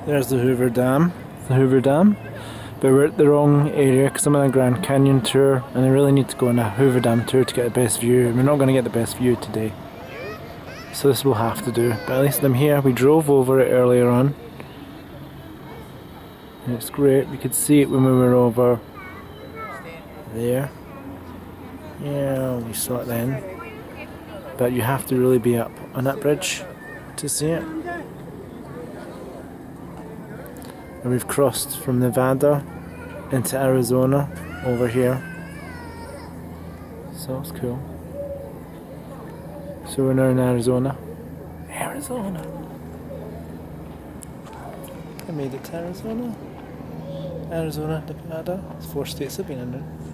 There's the Hoover Dam. The Hoover Dam. But we're at the wrong area because I'm on a Grand Canyon tour and I really need to go on a Hoover Dam tour to get the best view. We're not going to get the best view today. So this will have to do. But at least I'm here. We drove over it earlier on. And it's great. We could see it when we were over there. Yeah, we saw it then. But you have to really be up on that bridge to see it. And we've crossed from Nevada into Arizona over here. So it's cool. So we're now in Arizona. Arizona! I made it to Arizona. Arizona, Nevada. It's 4 states I've been in.